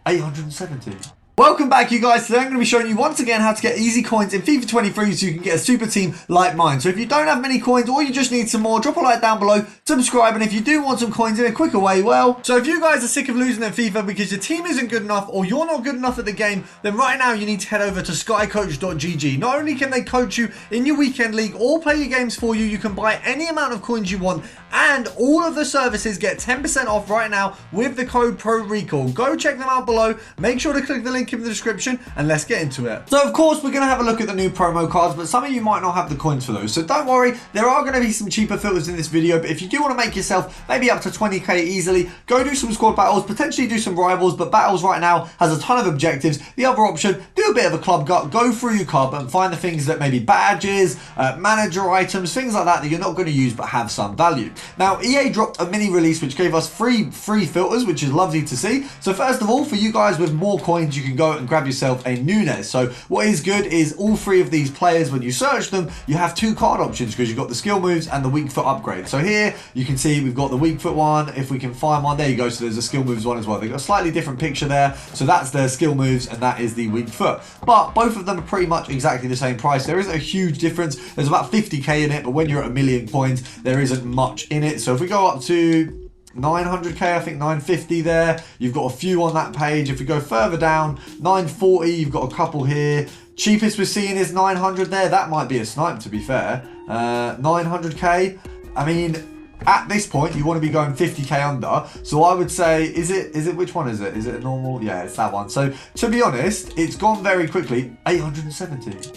870. Welcome back, you guys. Today I'm going to be showing you once again how to get easy coins in FIFA 23 so you can get a super team like mine. So if you don't have many coins or you just need some more, drop a like down below, subscribe, and if you do want some coins in a quicker way, well, so if you guys are sick of losing at FIFA because your team isn't good enough or you're not good enough at the game, then right now you need to head over to skycoach.gg. Not only can they coach you in your weekend league or play your games for you, you can buy any amount of coins you want, and all of the services get 10% off right now with the code PRORECALL. Go check them out below. Make sure to click the link in the description and let's get into it. So of course we're going to have a look at the new promo cards, but some of you might not have the coins for those, so don't worry, there are going to be some cheaper filters in this video. But if you do want to make yourself maybe up to 20k easily, go do some squad battles, potentially do some rivals, but battles right now has a ton of objectives. The other option, do a bit of a club gut, go through your card and find the things that maybe badges, manager items, things like that you're not going to use but have some value. Now EA dropped a mini release which gave us free filters, which is lovely to see. So first of all, for you guys with more coins, you can go and grab yourself a Nunes. So what is good is all three of these players, when you search them, you have two card options because you've got the skill moves and the weak foot upgrade. So here you can see we've got the weak foot one. If we can find one, there you go. So there's a skill moves one as well. They've got a slightly different picture there. So that's their skill moves and that is the weak foot. But both of them are pretty much exactly the same price. There isn't a huge difference. There's about 50k in it, but when you're at 1,000,000 coins, there isn't much in it. So if we go up to 900k, I think 950 there, you've got a few on that page. If we go further down, 940, you've got a couple here. Cheapest we're seeing is 900 there. That might be a snipe, to be fair. 900k, I mean, at this point you want to be going 50k under. So I would say, is it which one is it? Is it a normal? Yeah, it's that one. So to be honest, it's gone very quickly. 870.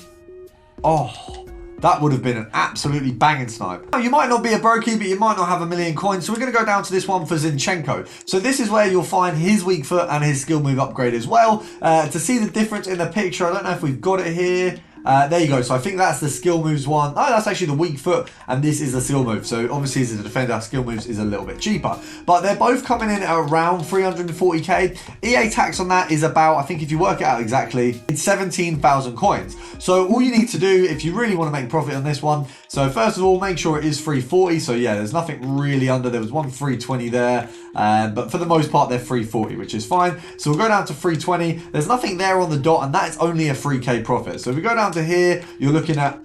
Oh, that would have been an absolutely banging snipe. Now, you might not be a brokey, but you might not have 1,000,000 coins. So we're going to go down to this one for Zinchenko. So this is where you'll find his weak foot and his skill move upgrade as well. To see the difference in the picture, I don't know if we've got it here. There you go. So I think that's the skill moves one. Oh, that's actually the weak foot, and this is the skill move. So obviously as a defender, skill moves is a little bit cheaper, but they're both coming in at around 340k. EA tax on that is about, I think if you work it out exactly, it's 17,000 coins. So all you need to do if you really want to make profit on this one, so first of all, make sure it is 340. So yeah, there's nothing really under. There was one 320 there, but for the most part they're 340, which is fine. So we'll go down to 320. There's nothing there on the dot, and that's only a 3k profit. So if we go down to here, you're looking at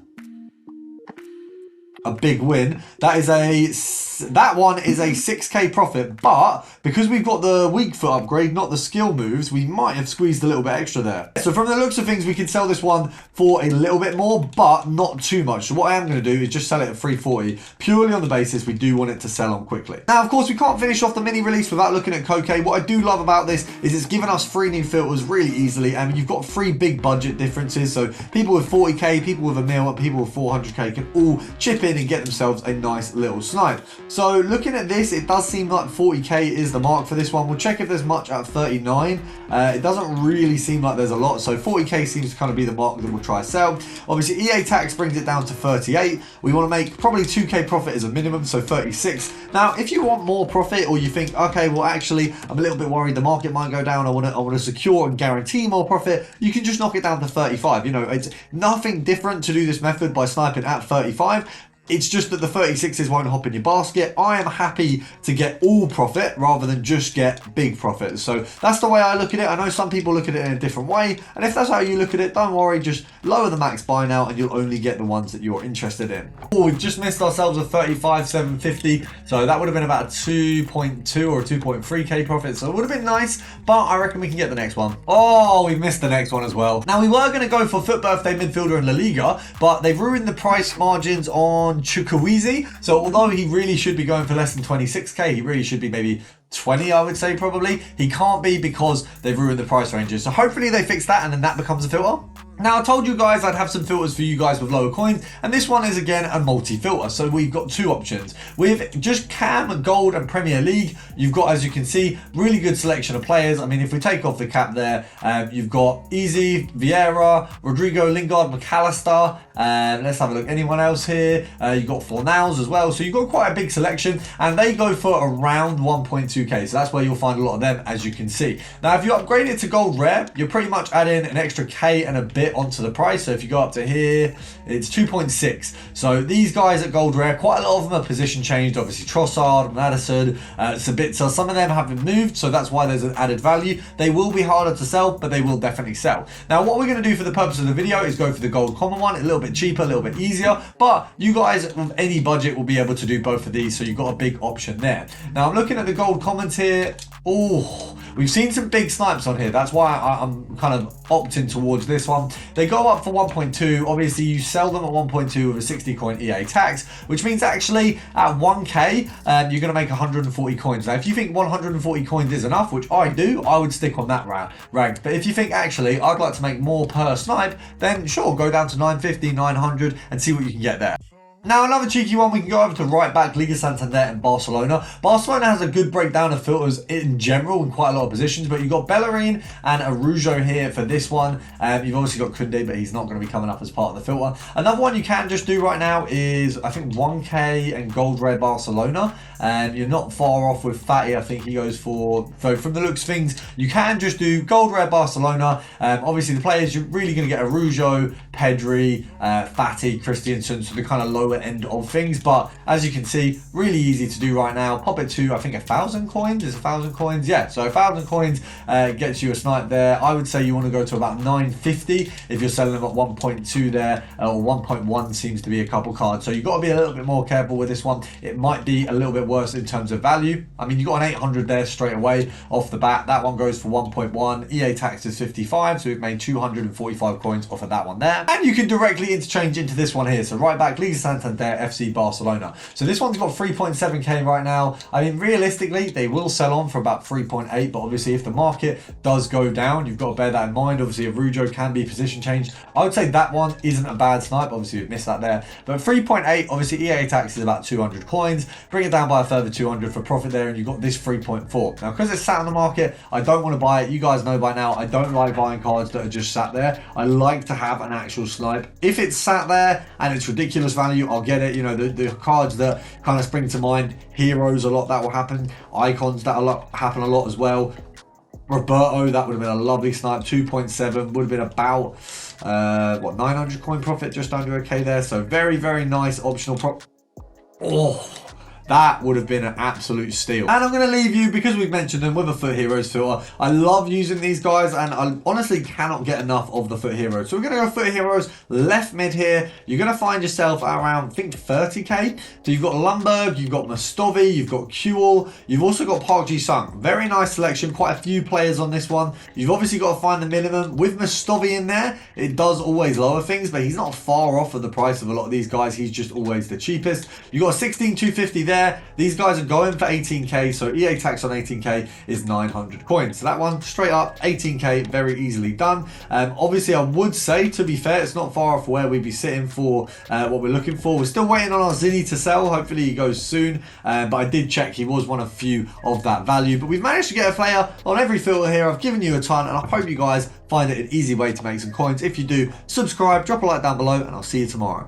a big win. That one is a 6k profit, but because we've got the weak foot upgrade, not the skill moves, we might have squeezed a little bit extra there. So from the looks of things, we can sell this one for a little bit more, but not too much. So what I am going to do is just sell it at 340, purely on the basis we do want it to sell on quickly. Now, of course, we can't finish off the mini release without looking at Koke. What I do love about this is it's given us 3 new filters really easily, and you've got 3 big budget differences. So people with 40k, people with 1,000,000, and people with 400k can all chip in and get themselves a nice little snipe. So looking at this, it does seem like 40k is the mark for this one. We'll check if there's much at 39. It doesn't really seem like there's a lot, so 40k seems to kind of be the mark that we'll try to sell. Obviously EA tax brings it down to 38. We want to make probably 2k profit as a minimum, so 36. Now if you want more profit, or you think, okay, well actually I'm a little bit worried the market might go down, I want to secure and guarantee more profit, you can just knock it down to 35. You know, it's nothing different to do this method by sniping at 35. It's just that the 36s won't hop in your basket. I am happy to get all profit rather than just get big profits. So that's the way I look at it. I know some people look at it in a different way, and if that's how you look at it, don't worry, just lower the max buy now and you'll only get the ones that you're interested in. Oh, we've just missed ourselves a 35,750. So that would have been about a 2.2 or a 2.3k profit. So it would have been nice, but I reckon we can get the next one. Oh, we missed the next one as well. Now we were going to go for foot birthday midfielder in La Liga, but they've ruined the price margins on Chukwueze. So although he really should be going for less than 26k, he really should be maybe 20, I would say probably. He can't be because they've ruined the price ranges. So hopefully they fix that and then that becomes a filter. Now, I told you guys I'd have some filters for you guys with lower coins, and this one is again a multi-filter. So we've got 2 options. With just Cam, Gold and Premier League, you've got, as you can see, really good selection of players. I mean, if we take off the cap there, you've got Easy, Vieira, Rodrigo, Lingard, McAllister. Let's have a look. Anyone else here? You've got Fornals as well. So you've got quite a big selection, and they go for around 1.2k. So that's where you'll find a lot of them, as you can see. Now, if you upgrade it to Gold Rare, you're pretty much adding an extra K and a bit onto the price. So if you go up to here, it's 2.6. So these guys at Gold Rare, quite a lot of them are position changed. Obviously Trossard, Madison, Sabitzer, some of them haven't moved, so that's why there's an added value. They will be harder to sell, but they will definitely sell. Now what we're going to do for the purpose of the video is go for the gold common one, a little bit cheaper, a little bit easier, but you guys with any budget will be able to do both of these, so you've got a big option there. Now I'm looking at the gold commons here. Oh, we've seen some big snipes on here. That's why I'm kind of opting towards this one. They go up for 1.2. Obviously, you sell them at 1.2 with a 60 coin EA tax, which means actually at 1k, you're going to make 140 coins. Now, if you think 140 coins is enough, which I do, I would stick on that rank. But if you think actually I'd like to make more per snipe, then sure, go down to 950, 900 and see what you can get there. Now another cheeky one, we can go over to right back, Liga Santander and Barcelona. Barcelona has a good breakdown of filters in general in quite a lot of positions, but you've got Bellerin and Araujo here for this one. You've obviously got Koundé, but he's not going to be coming up as part of the filter. Another one you can just do right now is, I think, 1k and Gold Rare Barcelona. You're not far off with Fatty. I think he goes for, so from the looks of things, you can just do Gold Rare Barcelona. Obviously the players, you're really going to get Araujo, Pedri, Fatty, Christensen, so the kind of lower end of things, but as you can see, really easy to do right now. Pop it to, I think, 1,000 coins. Is 1,000 coins? Yeah, so 1,000 coins gets you a snipe there. I would say you want to go to about 950 if you're selling them at 1.2 there, or 1.1 seems to be a couple cards, so you've got to be a little bit more careful with this one. It might be a little bit worse in terms of value. I mean, you got an 800 there straight away off the bat. That one goes for 1.1. EA tax is 55, so we've made 245 coins off of that one there, and you can directly interchange into this one here. So right back, Liga Santander, FC Barcelona. So this one's got 3.7k right now. I mean, realistically, they will sell on for about 3.8, but obviously if the market does go down, you've got to bear that in mind. Obviously, Araujo can be position changed. I would say that one isn't a bad snipe. Obviously, we've missed that there. But 3.8, obviously, EA tax is about 200 coins. Bring it down by a further 200 for profit there, and you've got this 3.4. Now, because it's sat on the market, I don't want to buy it. You guys know by now, I don't like buying cards that are just sat there. I like to have an actual snipe. If it's sat there and it's ridiculous value, I'll get it. You know, the cards that kind of spring to mind, heroes, a lot that will happen. Icons, that'll happen a lot as well. Roberto, that would have been a lovely snipe. 2.7 would have been about what, 900 coin profit, just under a k there. So very, very nice optional prop. Oh, that would have been an absolute steal. And I'm going to leave you, because we've mentioned them, with a Foot Heroes filter. I love using these guys, and I honestly cannot get enough of the Foot Heroes. So we're going to go Foot Heroes, left mid here. You're going to find yourself around, I think, 30k. So you've got Lundberg, you've got Mustovi, you've got Kuhl, you've also got Park Ji-sung. Very nice selection, quite a few players on this one. You've obviously got to find the minimum. With Mustovi in there, it does always lower things, but he's not far off of the price of a lot of these guys. He's just always the cheapest. You've got 16,250 there. These guys are going for 18k, so EA tax on 18k is 900 coins. So that one, straight up, 18k, very easily done. Obviously, I would say, to be fair, it's not far off where we'd be sitting for what we're looking for. We're still waiting on our Zinni to sell. Hopefully, he goes soon. But I did check, he was one of few of that value. But we've managed to get a player on every filter here. I've given you a ton, and I hope you guys find it an easy way to make some coins. If you do, subscribe, drop a like down below, and I'll see you tomorrow.